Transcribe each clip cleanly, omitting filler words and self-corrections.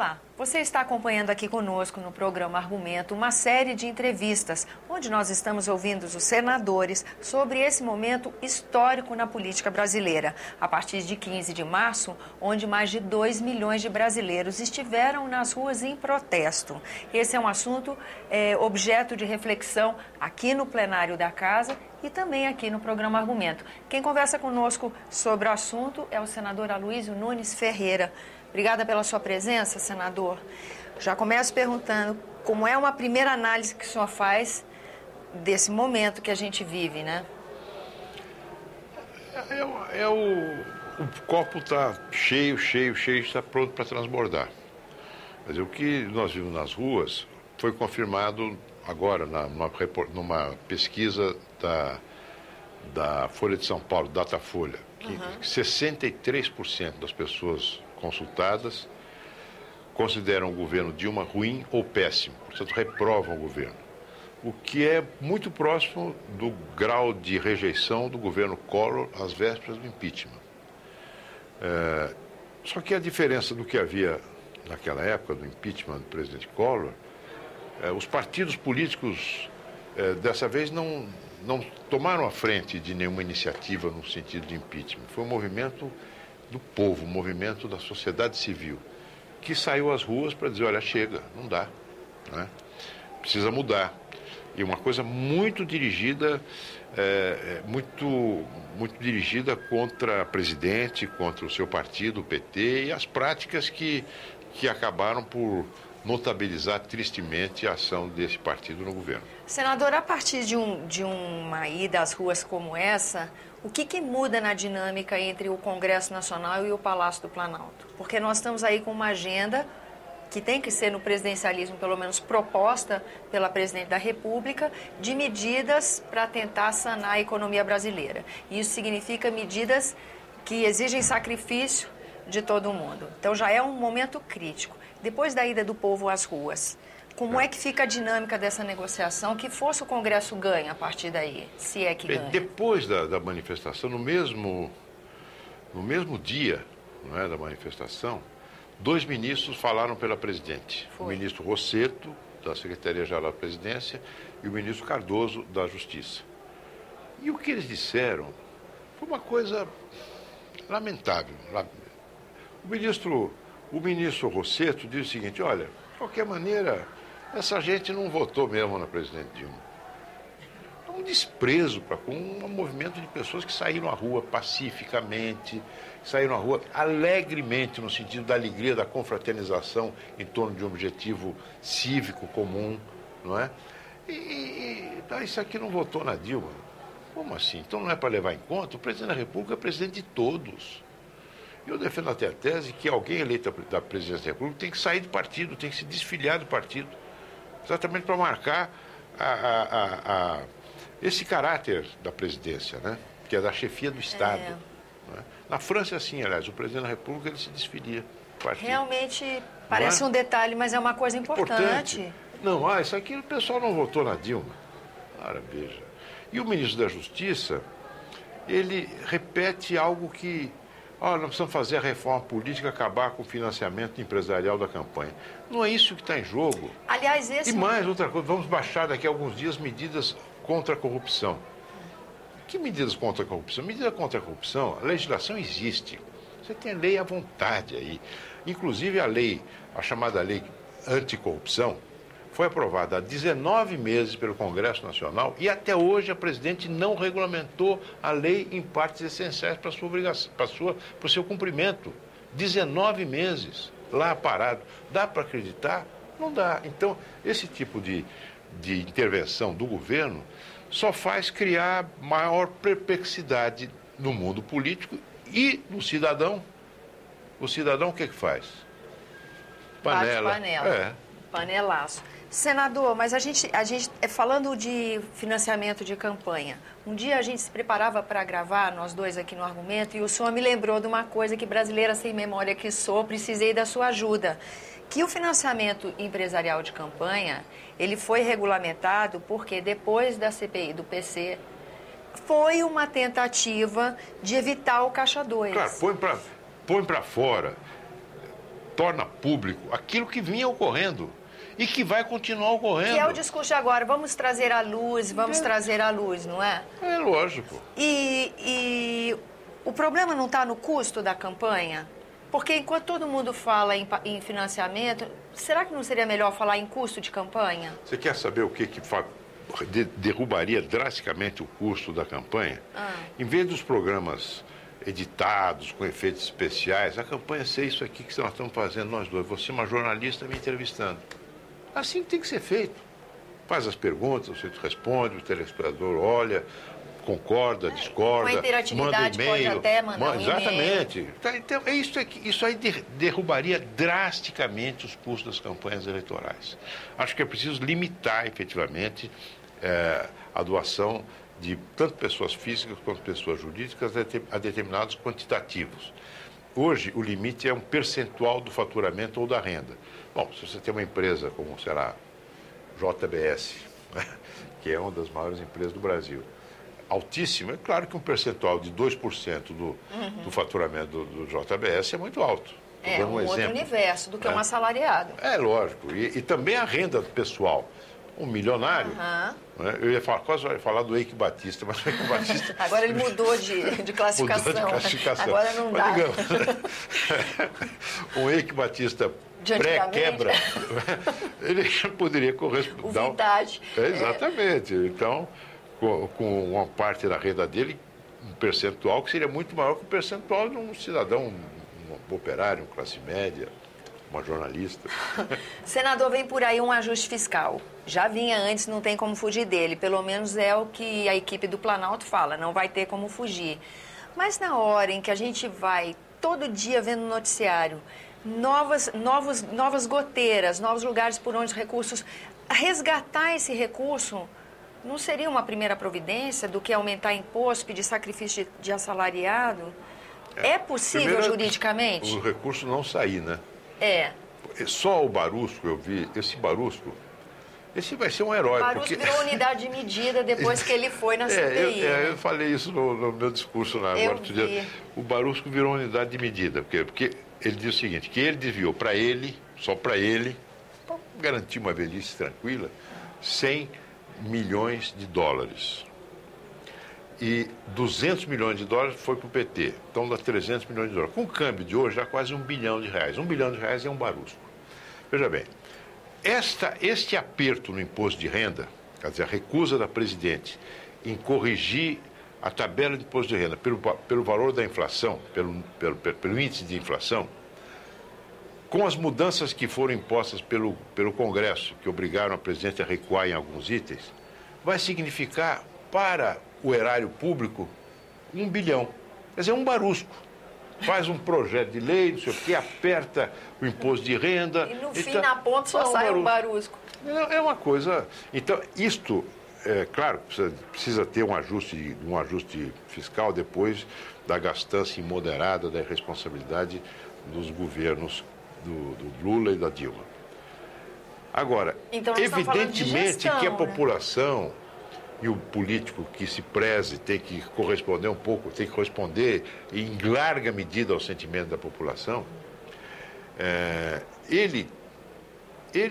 Olá, você está acompanhando aqui conosco no programa Argumento uma série de entrevistas, onde nós estamos ouvindo os senadores sobre esse momento histórico na política brasileira. A partir de 15 de março, onde mais de 2 milhões de brasileiros estiveram nas ruas em protesto. Esse é um assunto objeto de reflexão aqui no plenário da Casa e também aqui no programa Argumento. Quem conversa conosco sobre o assunto é o senador Aloysio Nunes Ferreira. Obrigada pela sua presença, senador. Já começo perguntando como é uma primeira análise que o senhor faz desse momento que a gente vive, né? O copo está cheio, está pronto para transbordar. Quer dizer, o que nós vimos nas ruas foi confirmado agora numa pesquisa da Folha de São Paulo, Datafolha, que 63% das pessoas consultadas consideram o governo Dilma ruim ou péssimo, portanto reprovam o governo, o que é muito próximo do grau de rejeição do governo Collor às vésperas do impeachment. Só que a diferença do que havia naquela época do impeachment do presidente Collor, os partidos políticos dessa vez não tomaram a frente de nenhuma iniciativa no sentido de impeachment. Foi um movimento do povo, um movimento da sociedade civil, que saiu às ruas para dizer, olha, chega, não dá, né? Precisa mudar. E uma coisa muito dirigida, muito dirigida contra a presidente, contra o seu partido, o PT, e as práticas que acabaram por notabilizar tristemente a ação desse partido no governo. Senador, a partir de uma ida às ruas como essa, o que muda na dinâmica entre o Congresso Nacional e o Palácio do Planalto? Porque nós estamos aí com uma agenda que tem que ser no presidencialismo, pelo menos proposta pela presidente da República, de medidas para tentar sanar a economia brasileira. E isso significa medidas que exigem sacrifício de todo mundo. Então já é um momento crítico. Depois da ida do povo às ruas, como é que fica a dinâmica dessa negociação? Que força o Congresso ganha a partir daí, se é que ganha? Depois da manifestação, no mesmo dia, não é, da manifestação, 2 ministros falaram pela presidente. Foi. O ministro Rossetto, da Secretaria-Geral da Presidência, e o ministro Cardoso, da Justiça. E o que eles disseram foi uma coisa lamentável. O ministro Rossetto disse o seguinte, olha, de qualquer maneira, essa gente não votou mesmo na presidente Dilma. É um desprezo com um movimento de pessoas que saíram à rua pacificamente, saíram à rua alegremente, no sentido da alegria, da confraternização em torno de um objetivo cívico comum, não é? Isso aqui não votou na Dilma. Como assim? Então não é para levar em conta? O presidente da República é presidente de todos. Eu defendo até a tese que alguém eleito da presidência da República tem que sair do partido, tem que se desfiliar do partido, exatamente para marcar esse caráter da presidência, né? Que é da chefia do Estado. Né? Na França é assim, aliás, o presidente da República ele se desfilia do partido. Realmente parece um detalhe, mas é uma coisa importante. Não, isso aqui o pessoal não votou na Dilma. Ora, veja. E o ministro da Justiça, ele repete algo que nós precisamos fazer a reforma política, acabar com o financiamento empresarial da campanha. Não é isso que está em jogo. Aliás, E mais outra coisa, vamos baixar daqui a alguns dias medidas contra a corrupção. Que medidas contra a corrupção? Medida contra a corrupção, a legislação existe. Você tem lei à vontade aí. Inclusive a chamada lei anticorrupção, foi aprovada há 19 meses pelo Congresso Nacional e até hoje a presidente não regulamentou a lei em partes essenciais para o seu cumprimento. 19 meses lá parado. Dá para acreditar? Não dá. Então, esse tipo de intervenção do governo só faz criar maior perplexidade no mundo político e no cidadão. O cidadão o que faz? Panela. Panelaço. Senador, mas a gente falando de financiamento de campanha, um dia a gente se preparava para gravar, nós dois aqui no Argumento, e o senhor me lembrou de uma coisa que brasileira sem memória que sou, precisei da sua ajuda, que o financiamento empresarial de campanha, ele foi regulamentado porque depois da CPI do PC, foi uma tentativa de evitar o Caixa 2. Claro, põe para fora. torna público aquilo que vinha ocorrendo e que vai continuar ocorrendo. Que é o discurso de agora, vamos trazer à luz, não é? É lógico. E o problema não está no custo da campanha? Porque enquanto todo mundo fala em financiamento, será que não seria melhor falar em custo de campanha? Você quer saber o que derrubaria drasticamente o custo da campanha? Em vez dos programas editados, com efeitos especiais, a campanha ser isso aqui que nós estamos fazendo nós dois. Você, uma jornalista, me entrevistando. Assim que tem que ser feito. Faz as perguntas, você responde, o telespectador olha, concorda, discorda, com a interatividade manda e-mail. Pode até mandar um exatamente. Então, isso aí derrubaria drasticamente os custos das campanhas eleitorais. Acho que é preciso limitar, efetivamente, a doação de tanto pessoas físicas quanto pessoas jurídicas a determinados quantitativos. Hoje, o limite é um percentual do faturamento ou da renda. Bom, se você tem uma empresa como, sei lá, JBS, que é uma das maiores empresas do Brasil, altíssima, é claro que um percentual de 2% do faturamento do JBS é muito alto. É um outro universo do que um assalariado. É lógico. E também a renda pessoal. Um milionário. Né? Eu ia falar do Eike Batista, mas o Eike Batista... Agora ele mudou de classificação. Mudou de classificação. Agora não dá. Digamos, o Eike Batista pré-quebra, ele poderia corresponder... O vintage. Exatamente. Então, com uma parte da renda dele, um percentual que seria muito maior que o percentual de um cidadão, um operário, um classe média, uma jornalista. Senador, vem por aí um ajuste fiscal. Já vinha antes, não tem como fugir dele. Pelo menos é o que a equipe do Planalto fala, não vai ter como fugir. Mas na hora em que a gente vai todo dia vendo no noticiário novas goteiras, novos lugares por onde os recursos... Resgatar esse recurso não seria uma primeira providência do que aumentar imposto, pedir sacrifício de assalariado? É possível primeiro, juridicamente? O recurso não sair, né? É. Só o Barusco, eu vi, esse Barusco, esse vai ser um herói. O Barusco virou unidade de medida depois que ele foi na CPI. Eu falei isso no meu discurso agora. O Barusco virou unidade de medida, porque ele diz o seguinte, que ele desviou para ele, só para ele, para garantir uma velhice tranquila, 100 milhões de dólares. E 200 milhões de dólares foi para o PT. Então dá 300 milhões de dólares. Com o câmbio de hoje, dá quase R$1 bilhão. R$1 bilhão é um Barusco. Veja bem, este aperto no imposto de renda, quer dizer, a recusa da presidente em corrigir a tabela de imposto de renda pelo valor da inflação, pelo índice de inflação, com as mudanças que foram impostas pelo Congresso, que obrigaram a presidente a recuar em alguns itens, vai significar para o erário público R$1 bilhão. Quer dizer, um Barusco. Faz um projeto de lei, não sei o quê, aperta o imposto de renda. E no fim, na ponta, só sai um Barusco. É uma coisa... Então, isto, claro, precisa ter um ajuste fiscal depois da gastança imoderada, da irresponsabilidade dos governos do Lula e da Dilma. Agora, então, evidentemente gestão, que a população e o político que se preze tem que corresponder um pouco, tem que corresponder em larga medida ao sentimento da população, ele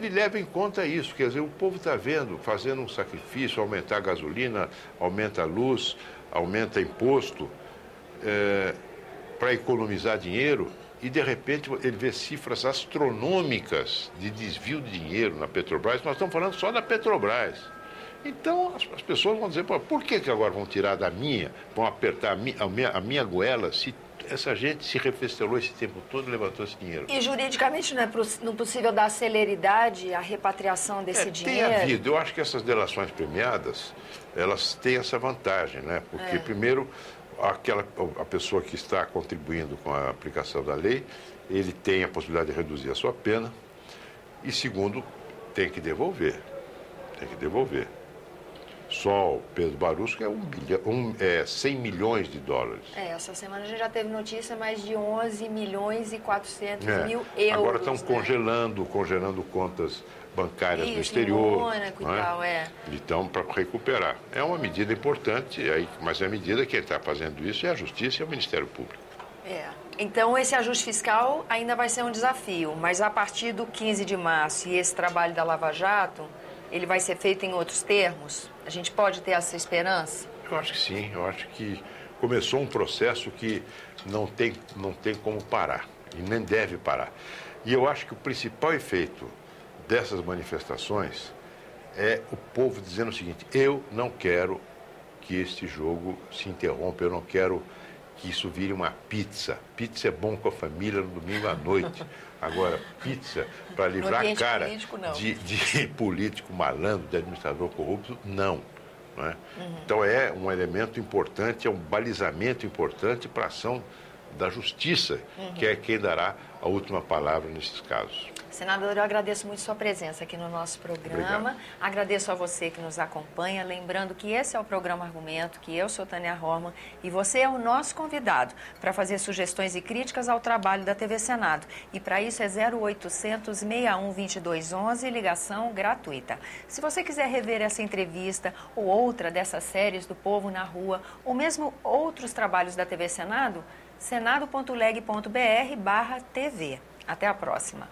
leva em conta isso. Quer dizer, o povo está fazendo um sacrifício, aumentar a gasolina, aumenta a luz, aumenta imposto, para economizar dinheiro, e de repente ele vê cifras astronômicas de desvio de dinheiro na Petrobras. Nós estamos falando só da Petrobras. Então as pessoas vão dizer, por que agora vão tirar da minha, vão apertar a minha goela, se essa gente se refestelou esse tempo todo e levantou esse dinheiro? E juridicamente não é possível dar celeridade à repatriação desse dinheiro? Tem havido. Eu acho que essas delações premiadas, elas têm essa vantagem, né? Porque, primeiro, a pessoa que está contribuindo com a aplicação da lei, ele tem a possibilidade de reduzir a sua pena, e segundo, tem que devolver. Só o Pedro Barusco é 100 milhões de dólares. Essa semana a gente já teve notícia mais de 11 milhões e 400 mil euros. Agora estão congelando contas bancárias no exterior. Em Mônaco e tal, Então, para recuperar. É uma medida importante, mas a medida que está fazendo isso é a Justiça e o Ministério Público. Então, esse ajuste fiscal ainda vai ser um desafio, mas a partir do 15 de março e esse trabalho da Lava Jato, ele vai ser feito em outros termos? A gente pode ter essa esperança? Eu acho que sim, eu acho que começou um processo que não tem como parar, e nem deve parar. E eu acho que o principal efeito dessas manifestações é o povo dizendo o seguinte: eu não quero que este jogo se interrompa, eu não quero que isso vire uma pizza. Pizza é bom com a família no domingo à noite. Agora, pizza para livrar a cara de político malandro, de administrador corrupto, não. Não é? Então é um elemento importante, é um balizamento importante para a ação da justiça, que é quem dará a última palavra nesses casos. Senador, eu agradeço muito sua presença aqui no nosso programa. Obrigado. Agradeço a você que nos acompanha, lembrando que esse é o programa Argumento, que eu sou Tânia Horman e você é o nosso convidado para fazer sugestões e críticas ao trabalho da TV Senado. E para isso é 0800 61 2211, ligação gratuita. Se você quiser rever essa entrevista ou outra dessas séries do Povo na Rua, ou mesmo outros trabalhos da TV Senado, senado.leg.br/TV. Até a próxima.